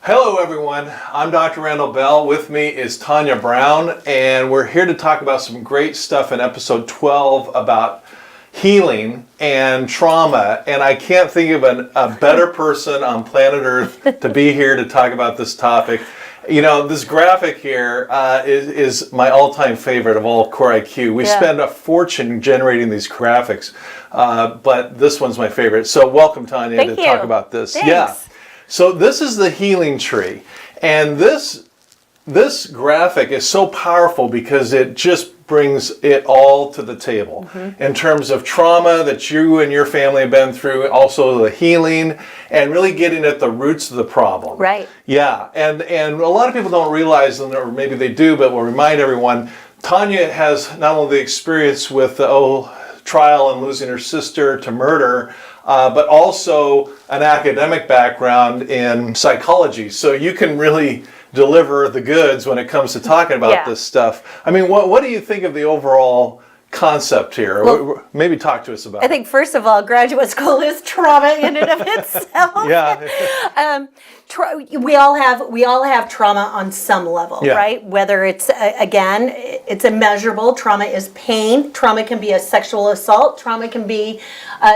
Hello everyone, I'm Dr. Randall Bell. With me is Tanya Brown, and we're here to talk about some great stuff in episode 12 about healing and trauma. And I can't think of a better person on planet Earth to be here to talk about this topic. You know, this graphic here is my all-time favorite of all Core IQ. We spend a fortune generating these graphics, but this one's my favorite. So welcome, Tanya, to talk about this. Thanks. Yeah. So this is the healing tree, and this graphic is so powerful because it just brings it all to the table in terms of trauma that you and your family have been through, also the healing, and really getting at the roots of the problem. Right. Yeah, and a lot of people don't realize, or maybe they do, but we'll remind everyone, Tanya has not only the experience with the trial and losing her sister to murder, but also an academic background in psychology. So you can really deliver the goods when it comes to talking about this stuff. I mean, what do you think of the overall concept here? Well, maybe talk to us about it. I think, first of all, graduate school is trauma in and of itself. Yeah. We all have trauma on some level, right? Whether it's, again, it's immeasurable. Trauma is pain. Trauma can be a sexual assault. Trauma can be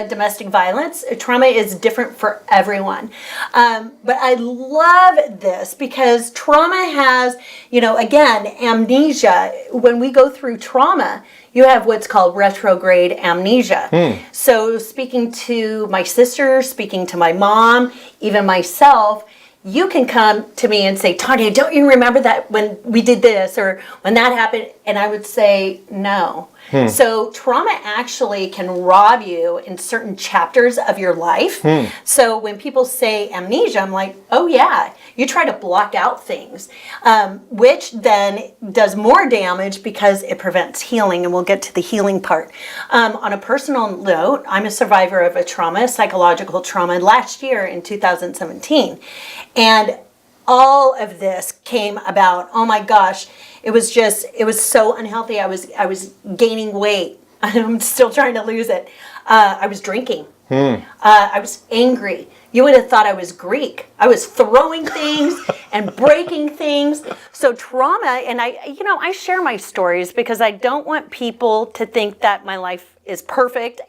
domestic violence. Trauma is different for everyone. But I love this because trauma has, again, amnesia. When we go through trauma, you have what's called retrograde amnesia. So speaking to my sister, speaking to my mom, even myself, you can come to me and say, Tanya, don't you remember that when we did this or when that happened? And I would say, no. So trauma actually can rob you in certain chapters of your life. So when people say amnesia, I'm like, oh yeah, you try to block out things, which then does more damage because it prevents healing, and we'll get to the healing part. On a personal note, I'm a survivor of a trauma, psychological trauma, last year in 2017. And all of this came about, oh my gosh, it was so unhealthy. I was gaining weight. I'm still trying to lose it. I was drinking. I was angry. You would have thought I was Greek. I was throwing things and breaking things. So trauma, and I share my stories because I don't want people to think that my life is perfect,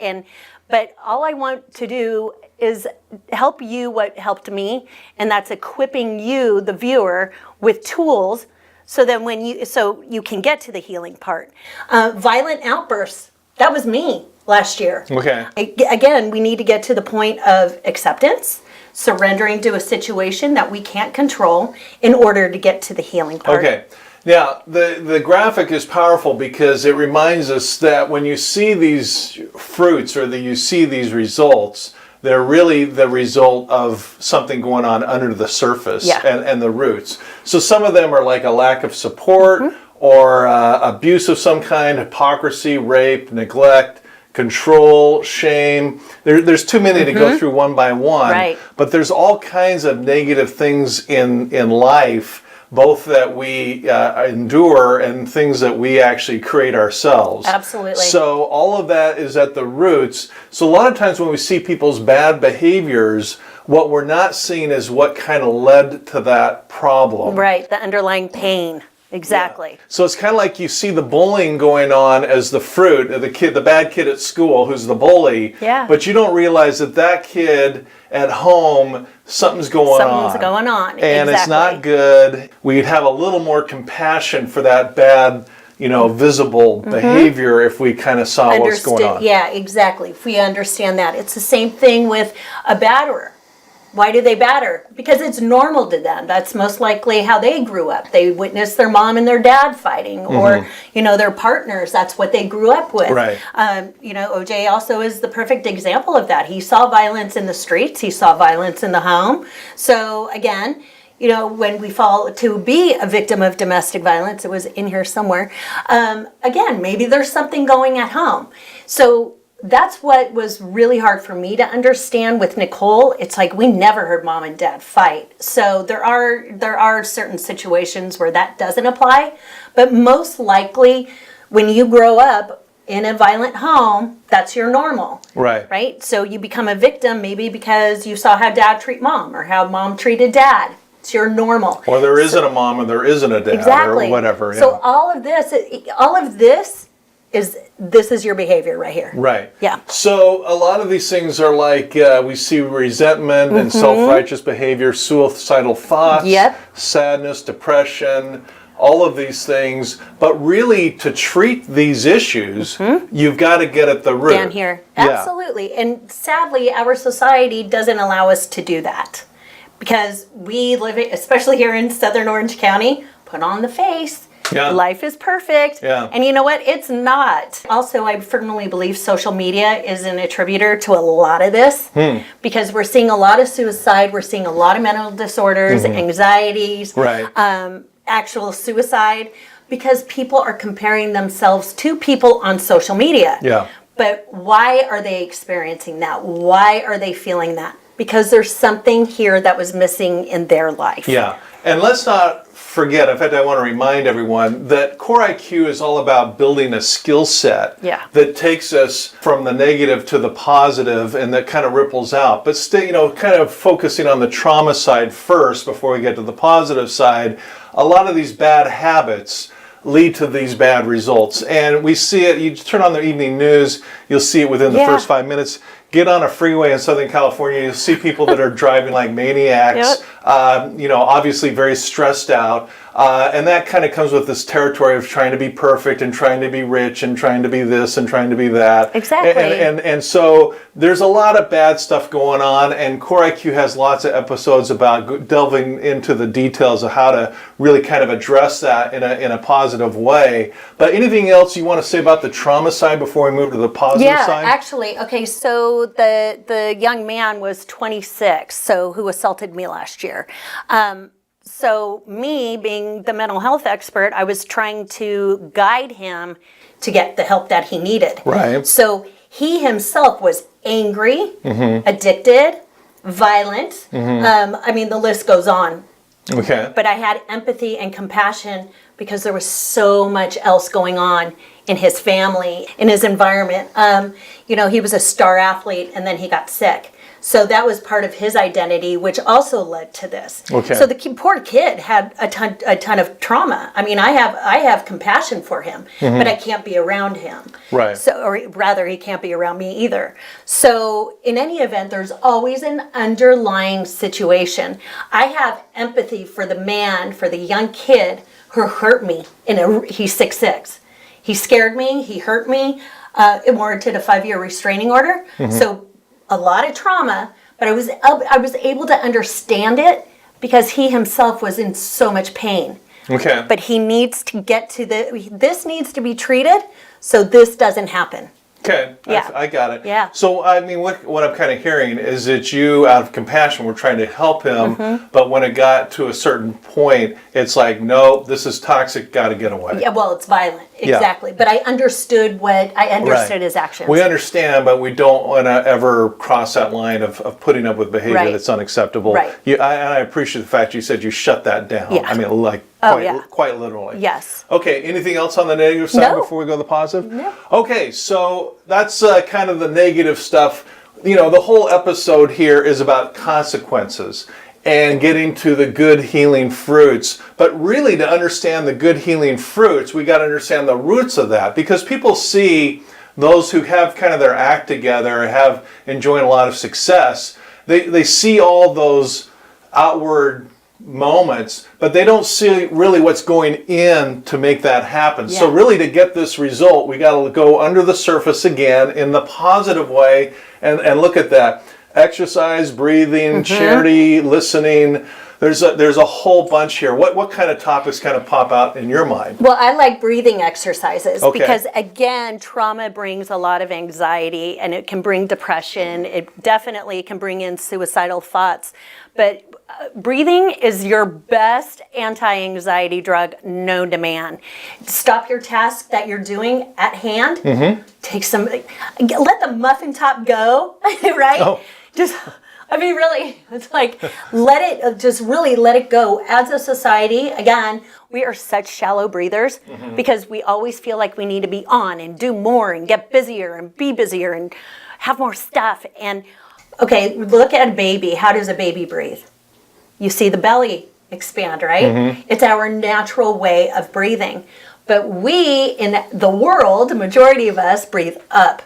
but all I want to do is help you what helped me, and that's equipping you, the viewer, with tools so that so you can get to the healing part. Violent outbursts, that was me last year. Okay. Again, we need to get to the point of acceptance, surrendering to a situation that we can't control in order to get to the healing part. Okay. Now, the graphic is powerful because it reminds us that when you see these fruits or that you see these results, they're really the result of something going on under the surface and the roots. So some of them are like a lack of support or abuse of some kind, hypocrisy, rape, neglect, control, shame. There's too many to go through one by one. But there's all kinds of negative things in life, both that we endure and things that we actually create ourselves. Absolutely. So all of that is at the roots. So a lot of times when we see people's bad behaviors, what we're not seeing is what kind of led to that problem. Right, the underlying pain. Exactly. Yeah. So it's kind of like you see the bullying going on as the fruit, the bad kid at school who's the bully. Yeah. But you don't realize that kid at home, something's going on. And it's not good. We'd have a little more compassion for that bad, visible behavior if we kind of saw what's going on. Yeah, exactly. If we understand that. It's the same thing with a batterer. Why do they batter? Because it's normal to them. That's most likely how they grew up. They witnessed their mom and their dad fighting, or their partners. That's what they grew up with. Right. OJ also is the perfect example of that. He saw violence in the streets. He saw violence in the home. So again, when we fall to be a victim of domestic violence, it was in here somewhere. Again, maybe there's something going at home. So that's what was really hard for me to understand with Nicole. It's like we never heard mom and dad fight. So there are certain situations where that doesn't apply, but most likely when you grow up in a violent home, that's your normal. Right? So you become a victim maybe because you saw how dad treat mom or how mom treated dad. It's your normal. Or there isn't a mom, or there isn't a dad, Exactly. or whatever. So yeah. all of this is your behavior right here. Right. Yeah. So a lot of these things are like we see resentment and self-righteous behavior, suicidal thoughts, sadness, depression, all of these things. But really, to treat these issues, you've got to get at the root. Down here. Absolutely. And sadly, our society doesn't allow us to do that. Because we live, especially here in Southern Orange County, put on the face. Yeah. Life is perfect. Yeah. And you know what? It's not. Also, I firmly believe social media is an attributor to a lot of this because we're seeing a lot of suicide. We're seeing a lot of mental disorders, anxieties, actual suicide, because people are comparing themselves to people on social media. Yeah. But why are they experiencing that? Why are they feeling that? Because there's something here that was missing in their life. Yeah. And let's not forget, in fact, I want to remind everyone that Core IQ is all about building a skill set that takes us from the negative to the positive, and that kind of ripples out. But stay, kind of focusing on the trauma side first before we get to the positive side. A lot of these bad habits lead to these bad results. And we see it, you turn on the evening news, you'll see it within the first 5 minutes. Get on a freeway in Southern California, you'll see people that are driving like maniacs, obviously very stressed out. And that kind of comes with this territory of trying to be perfect and trying to be rich and trying to be this and trying to be that. Exactly. And so there's a lot of bad stuff going on, and Core IQ has lots of episodes about delving into the details of how to really kind of address that in a positive way. But anything else you want to say about the trauma side before we move to the positive side? Yeah, actually, okay, so the young man was 26, who assaulted me last year. So me, being the mental health expert, I was trying to guide him to get the help that he needed. Right. So he himself was angry, addicted, violent. The list goes on. Okay. But I had empathy and compassion because there was so much else going on in his family, in his environment. He was a star athlete, and then he got sick. So that was part of his identity, which also led to this. Okay. So the poor kid had a ton of trauma. I mean, I have compassion for him, but I can't be around him. Right. So, or rather, he can't be around me either. So in any event, there's always an underlying situation. I have empathy for the man, for the young kid who hurt me. He's 6'6". He scared me. He hurt me. It warranted a 5-year restraining order. So a lot of trauma, but I was able to understand it because he himself was in so much pain. Okay. But he needs to get to this needs to be treated so this doesn't happen. Okay, Yeah. I got it. Yeah. So, I mean, what I'm kind of hearing is that you, out of compassion, were trying to help him, but when it got to a certain point, it's like, no, this is toxic, got to get away. Yeah, well, it's violent, exactly. But I understood his actions. We understand, but we don't want to ever cross that line of putting up with behavior that's unacceptable. Right. And I appreciate the fact you said you shut that down. Yeah. I mean, quite literally. Yes. Okay, anything else on the negative side No. before we go to the positive? No. Okay, so that's kind of the negative stuff. The whole episode here is about consequences and getting to the good healing fruits. But really, to understand the good healing fruits, we got to understand the roots of that, because people see those who have kind of their act together, have enjoying a lot of success, they see all those outward moments, but they don't see really what's going in to make that happen. Yeah. So really, to get this result, we got to go under the surface again in the positive way and look at that. Exercise, breathing, charity, listening. There's a whole bunch here. What kind of topics kind of pop out in your mind? Well, I like breathing exercises because, Okay. again, trauma brings a lot of anxiety, and it can bring depression. It definitely can bring in suicidal thoughts. But breathing is your best anti-anxiety drug known to man. Stop your task that you're doing at hand. Take some, let the muffin top go, right? Oh. Really, it's like, let it go. As a society, again, we are such shallow breathers because we always feel like we need to be on and do more and get busier and be busier and have more stuff. And okay, look at a baby. How does a baby breathe? You see the belly expand, right? It's our natural way of breathing. But we, in the world, majority of us breathe up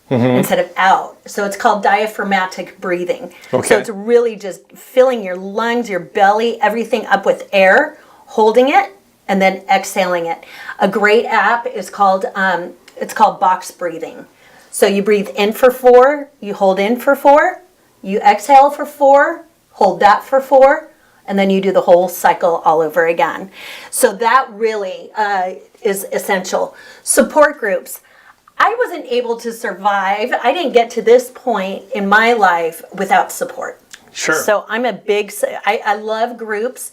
instead of out. So it's called diaphragmatic breathing. Okay. So it's really just filling your lungs, your belly, everything up with air, holding it, and then exhaling it. A great app is called, it's called box breathing. So you breathe in for 4, you hold in for 4, you exhale for 4, hold that for 4, and then you do the whole cycle all over again. So that really is essential. Support groups. I wasn't able to survive. I didn't get to this point in my life without support. Sure. So I'm a big, I love groups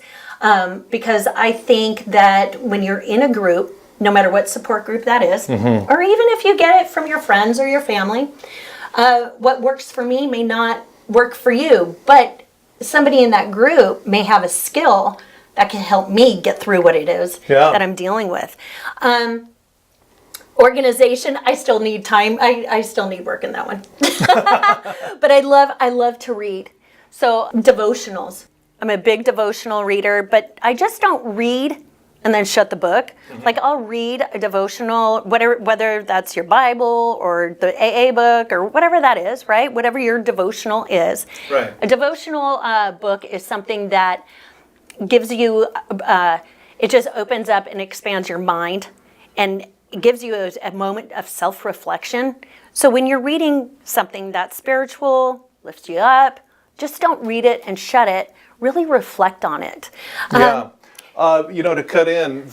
because I think that when you're in a group, no matter what support group that is, or even if you get it from your friends or your family, what works for me may not work for you, but somebody in that group may have a skill that can help me get through what it is that I'm dealing with. Organization, I still need time. I still need work in that one. But I love to read. So devotionals. I'm a big devotional reader, but I just don't read and then shut the book. Like I'll read a devotional, whether that's your Bible or the AA book or whatever that is, right? Whatever your devotional is. Right. A devotional book is something that gives you, it just opens up and expands your mind and it gives you a moment of self-reflection. So when you're reading something that's spiritual, lifts you up, just don't read it and shut it. Really reflect on it. To cut in,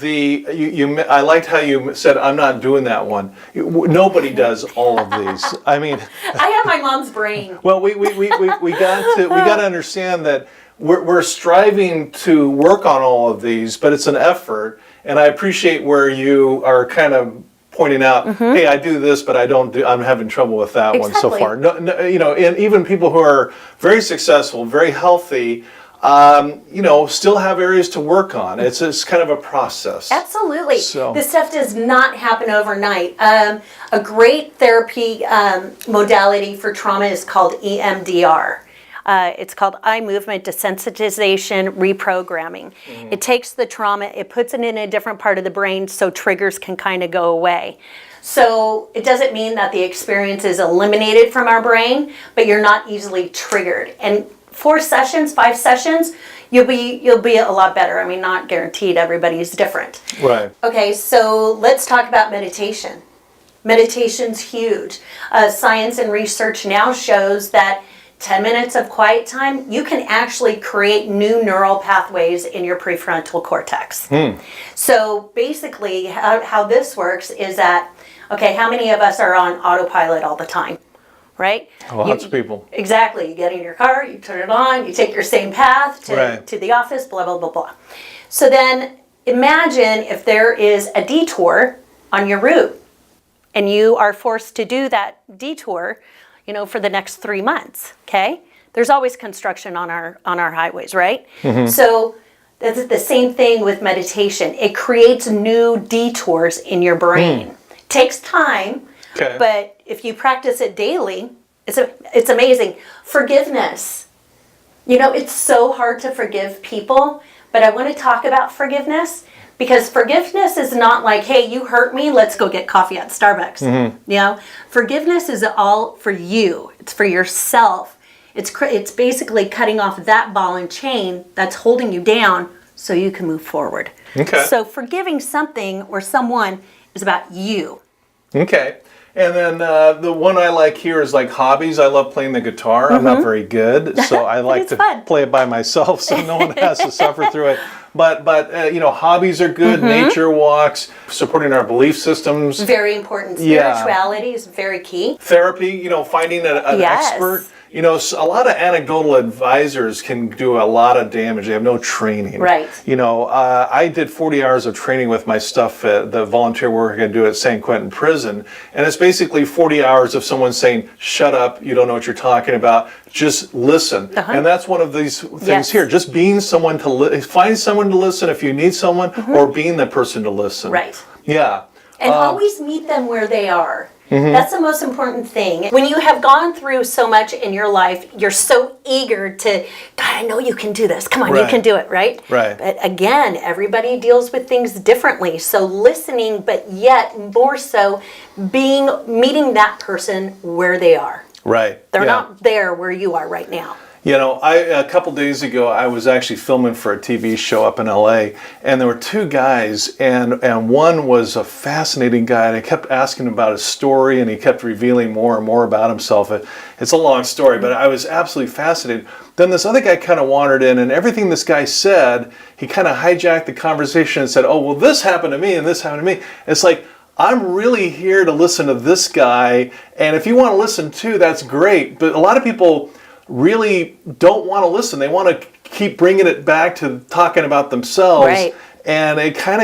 I liked how you said, I'm not doing that one. Nobody does all of these. I mean, I have my mom's brain. well, we got to understand that we're striving to work on all of these, but it's an effort. And I appreciate where you are kind of pointing out, hey, I do this, but I'm having trouble with that one so far. No, and even people who are very successful, very healthy, still have areas to work on. It's kind of a process. Absolutely. So. This stuff does not happen overnight. A great therapy modality for trauma is called EMDR. It's called eye movement desensitization reprogramming. It takes the trauma, it puts it in a different part of the brain so triggers can kind of go away. So it doesn't mean that the experience is eliminated from our brain, but you're not easily triggered. And 5 sessions, you'll be a lot better. I mean, not guaranteed, everybody's different. Right. Okay, so let's talk about meditation. Meditation's huge. Science and research now shows that 10 minutes of quiet time, you can actually create new neural pathways in your prefrontal cortex. So basically, how this works is that, okay, how many of us are on autopilot all the time? Right? Lots of people. Exactly. You get in your car, you turn it on, you take your same path to the office, blah, blah, blah, blah. So then imagine if there is a detour on your route and you are forced to do that detour, for the next 3 months, okay? There's always construction on our highways, right? So that's the same thing with meditation. It creates new detours in your brain. Takes time, but if you practice it daily, it's amazing. Forgiveness. It's so hard to forgive people, but I want to talk about forgiveness because forgiveness is not like, hey, you hurt me, let's go get coffee at Starbucks. Forgiveness is all for you. It's for yourself. It's basically cutting off that ball and chain that's holding you down so you can move forward. Okay. So forgiving something or someone is about you. Okay. And then the one I like here is like hobbies. I love playing the guitar. I'm not very good, so I like to play it by myself so no one has to suffer through it. But hobbies are good. Nature walks, supporting our belief systems. Very important. Spirituality is very key. Therapy, finding an expert. A lot of anecdotal advisors can do a lot of damage. They have no training. Right. I did 40 hours of training with my stuff at the volunteer work I do at San Quentin Prison. And it's basically 40 hours of someone saying, shut up, you don't know what you're talking about. Just listen. And that's one of these things here. Just being someone to find someone to listen if you need someone or being the person to listen. Right. Yeah. And always meet them where they are. That's the most important thing. When you have gone through so much in your life, you're so eager to, God, I know you can do this. Come on, you can do it, right? Right. But again, everybody deals with things differently. So listening, but yet more so meeting that person where they are. Right. They're not there where you are right now. You know, a couple days ago, I was actually filming for a TV show up in LA, and there were two guys, and one was a fascinating guy, and I kept asking him about his story, and he kept revealing more and more about himself. It's a long story, but I was absolutely fascinated. Then this other guy kind of wandered in, and everything this guy said, he kind of hijacked the conversation and said, oh, well, this happened to me, and this happened to me. It's like, I'm really here to listen to this guy, and if you want to listen too, that's great. But a lot of people really don't want to listen. They want to keep bringing it back to talking about themselves. Right. And it kind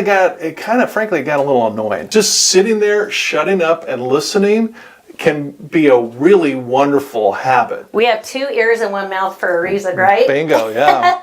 of frankly got a little annoying. Just sitting there, shutting up and listening can be a really wonderful habit. We have 2 ears and 1 mouth for a reason, right? Bingo, yeah.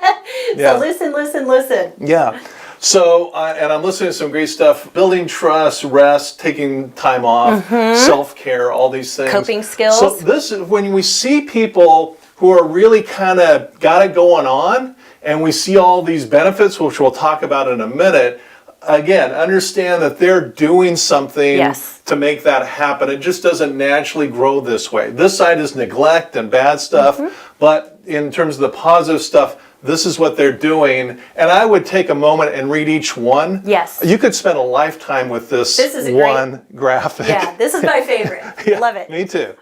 So listen. Yeah. So, and I'm listening to some great stuff, building trust, rest, taking time off, self-care, all these things. Coping skills. So this is when we see people who are really kind of got it going on, and we see all these benefits, which we'll talk about in a minute. Again, understand that they're doing something to make that happen. It just doesn't naturally grow this way. This side is neglect and bad stuff, but in terms of the positive stuff, this is what they're doing. And I would take a moment and read each one. Yes. You could spend a lifetime with this is one graphic. Yeah, this is my favorite. Love it. Me too.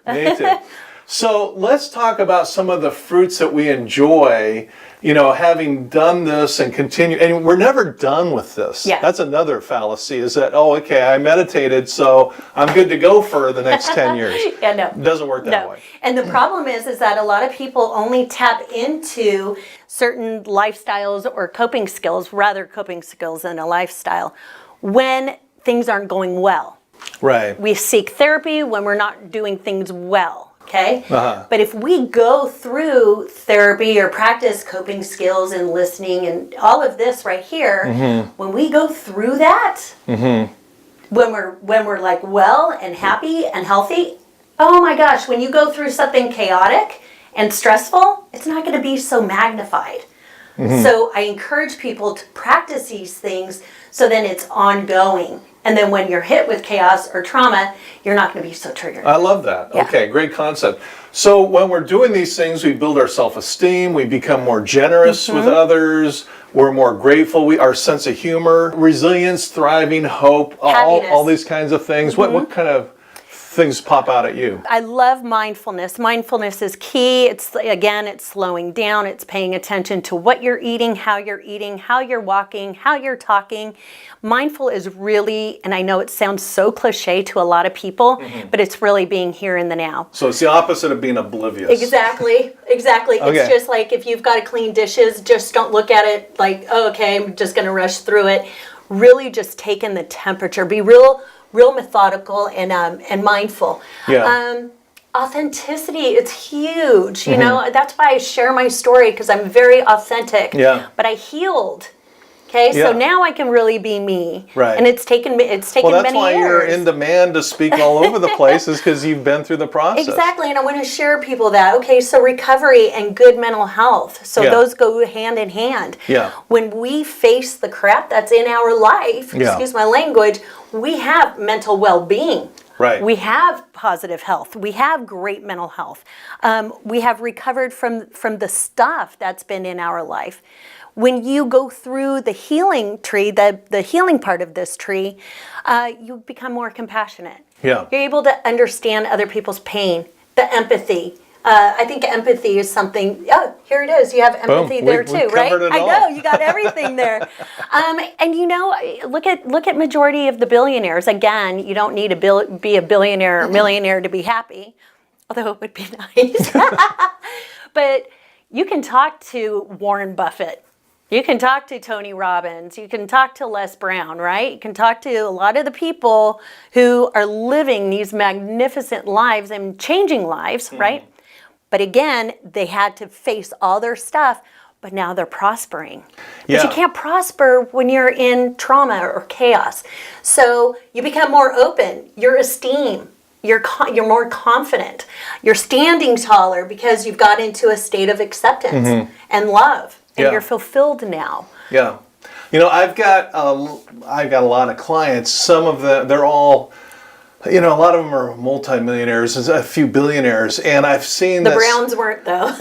So let's talk about some of the fruits that we enjoy, you know, having done this and continue. And we're never done with this. Yeah. That's another fallacy, is that, oh, okay, I meditated, so I'm good to go for the next 10 years. Yeah, no. It doesn't work that way. And the problem is that a lot of people only tap into certain lifestyles or coping skills than a lifestyle, when things aren't going well. Right. We seek therapy when we're not doing things well. Okay? But if we go through therapy or practice coping skills and listening and all of this right here, when we go through that, when we're like well and happy and healthy, oh my gosh, when you go through something chaotic and stressful, it's not going to be so magnified. So I encourage people to practice these things so then it's ongoing. And then when you're hit with chaos or trauma, you're not going to be so triggered. I love that. Yeah. Okay, great concept. So when we're doing these things, we build our self-esteem, we become more generous with others, we're more grateful, our sense of humor, resilience, thriving, hope, all these kinds of things. What kind of things pop out at you? I love mindfulness. Mindfulness is key. It's slowing down. It's paying attention to what you're eating, how you're walking, how you're talking. Mindful is really, and I know it sounds so cliche to a lot of people, but it's really being here in the now. So it's the opposite of being oblivious. Exactly. Okay. It's just like if you've got to clean dishes, just don't look at it like, oh, okay, I'm just going to rush through it. Really just take in the temperature. Be real methodical and mindful. Yeah. Authenticity, it's huge. You know, that's why I share my story, because I'm very authentic. Yeah. But I healed. Okay, so now I can really be me. Right. And it's taken many years. Well, that's why you're in demand to speak all over the place, is because you've been through the process. Exactly, and I want to share people that. Okay, so recovery and good mental health. So those go hand in hand. Yeah. When we face the crap that's in our life, excuse my language, we have mental well-being. Right. We have positive health. We have great mental health. We have recovered from the stuff that's been in our life. When you go through the healing tree, the healing part of this tree, you become more compassionate. Yeah. You're able to understand other people's pain, the empathy. I think empathy is something. Oh, here it is. You have empathy there too, right? I know you got everything there. And you know, look at majority of the billionaires. Again, you don't need to be a billionaire or millionaire to be happy, although it would be nice. But you can talk to Warren Buffett. You can talk to Tony Robbins. You can talk to Les Brown, right? You can talk to a lot of the people who are living these magnificent lives and changing lives, right? But again, they had to face all their stuff, but now they're prospering. Yeah. But you can't prosper when you're in trauma or chaos. So you become more open. Your esteem you're more confident. You're standing taller because you've got into a state of acceptance and love, and you're fulfilled now. Yeah. You know, I've got a lot of clients. Some of them, they're all, you know, a lot of them are multimillionaires, a few billionaires, and I've seen the Browns weren't, though.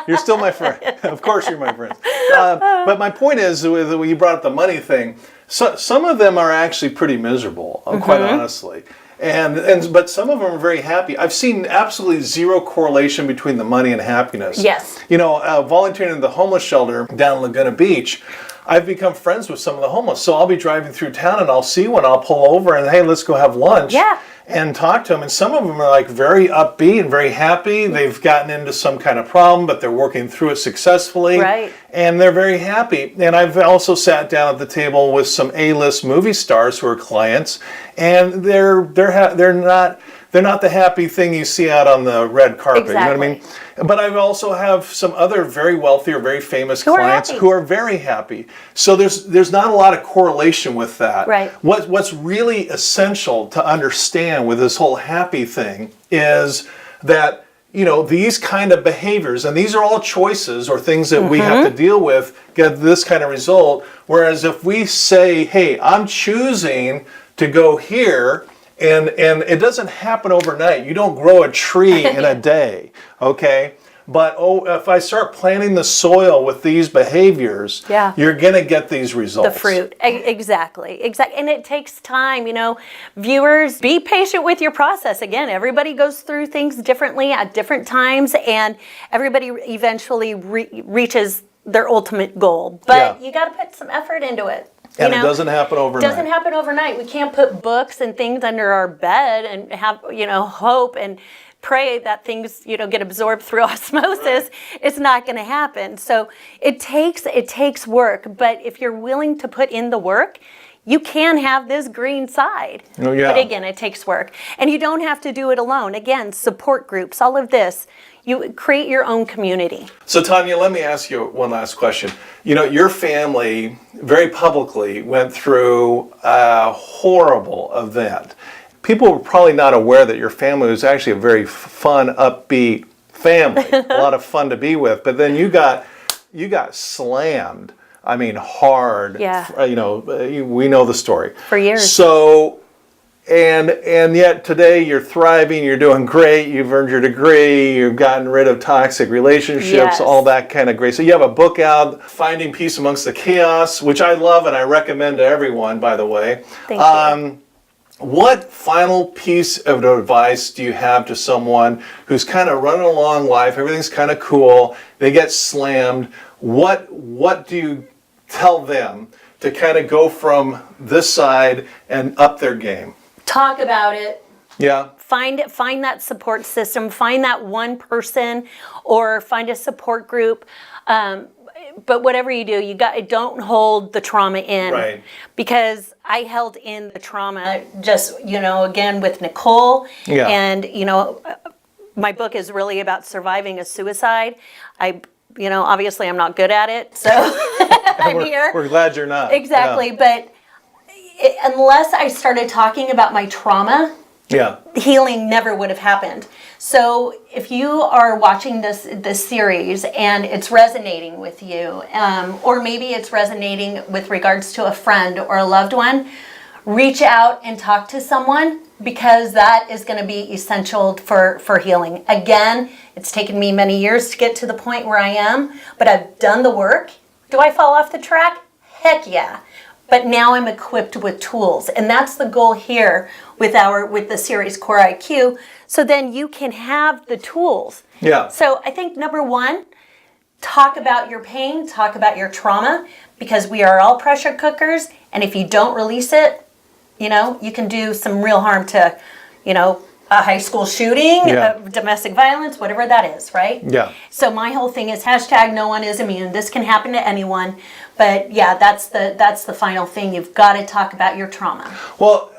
You're still my friend. Of course you're my friend. But my point is, when you brought up the money thing, so, some of them are actually pretty miserable, quite honestly. But some of them are very happy. I've seen absolutely zero correlation between the money and happiness. Yes. You know, volunteering at the homeless shelter down Laguna Beach, I've become friends with some of the homeless. So I'll be driving through town and I'll see one, I'll pull over and, hey, let's go have lunch. Yeah. And talk to them. And some of them are like very upbeat and very happy. They've gotten into some kind of problem, but they're working through it successfully. Right. And they're very happy. And I've also sat down at the table with some A-list movie stars who are clients, and they're not the happy thing you see out on the red carpet. Exactly. You know what I mean? But I also have some other very wealthy or very famous clients who are very happy. So there's not a lot of correlation with that. Right. What's really essential to understand with this whole happy thing is that, you know, these kind of behaviors, and these are all choices or things that we have to deal with, get this kind of result. Whereas if we say, hey, I'm choosing to go here, and it doesn't happen overnight. You don't grow a tree in a day, okay? But if I start planting the soil with these behaviors, you're going to get these results. The fruit. Exactly. And it takes time, you know. Viewers, be patient with your process. Again, everybody goes through things differently at different times, and everybody eventually reaches their ultimate goal. But you got to put some effort into it. And it doesn't happen overnight. It doesn't happen overnight. We can't put books and things under our bed and have, you know, hope and pray that things, you know, get absorbed through osmosis. Right. It's not going to happen. So it takes work. But if you're willing to put in the work, you can have this green side. Oh, yeah. But again, it takes work. And you don't have to do it alone. Again, support groups, all of this. You create your own community. So Tanya, let me ask you one last question. You know, your family very publicly went through a horrible event. People were probably not aware that your family was actually a very fun, upbeat family. A lot of fun to be with. But then you got slammed. I mean, hard. Yeah. You know, we know the story. For years. So, and yet today you're thriving, you're doing great, you've earned your degree, you've gotten rid of toxic relationships, all that kind of great. So you have a book out, Finding Peace Amongst the Chaos, which I love and I recommend to everyone, by the way. Thank you. What final piece of advice do you have to someone who's kind of running along life, everything's kind of cool, they get slammed, what do you tell them to kind of go from this side and up their game? Talk about it. Yeah. Find that support system. Find that one person, or find a support group. But whatever you do, don't hold the trauma in. Right. Because I held in the trauma. Just, you know, again with Nicole. Yeah. And you know, my book is really about surviving a suicide. You know, obviously I'm not good at it, so I'm here. We're glad you're not. Exactly, Yeah. but unless I started talking about my trauma, healing never would have happened. So if you are watching this series and it's resonating with you, or maybe it's resonating with regards to a friend or a loved one, reach out and talk to someone, because that is going to be essential for healing. Again, it's taken me many years to get to the point where I am, but I've done the work. Do I fall off the track? Heck yeah. But now I'm equipped with tools, and that's the goal here with the series Core IQ. So then you can have the tools. Yeah. So I think number one, talk about your pain, talk about your trauma, because we are all pressure cookers, and if you don't release it, you know, you can do some real harm to, you know, a high school shooting, domestic violence, whatever that is, right? Yeah. So my whole thing is #no one is immune. This can happen to anyone, but yeah, that's the final thing. You've got to talk about your trauma. Well,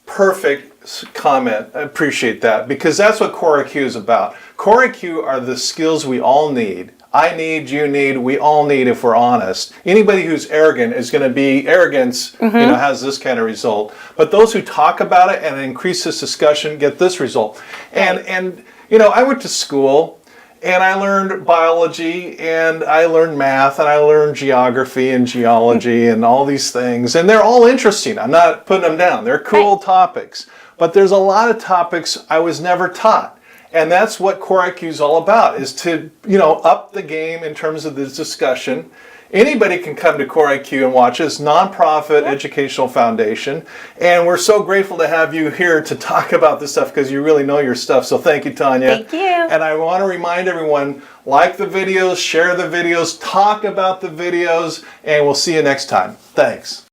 perfect comment. I appreciate that, because that's what Core IQ is about. Core IQ are the skills we all need. I need, you need, we all need if we're honest. Anybody who's arrogant is going to be, arrogance, has this kind of result. But those who talk about it and increase this discussion get this result. And I went to school and I learned biology and I learned math and I learned geography and geology and all these things. And they're all interesting. I'm not putting them down. They're cool topics. But there's a lot of topics I was never taught. And that's what Core IQ is all about, is to, up the game in terms of this discussion. Anybody can come to Core IQ and watch this nonprofit educational foundation. And we're so grateful to have you here to talk about this stuff because you really know your stuff. So thank you, Tanya. Thank you. And I want to remind everyone, like the videos, share the videos, talk about the videos, and we'll see you next time. Thanks.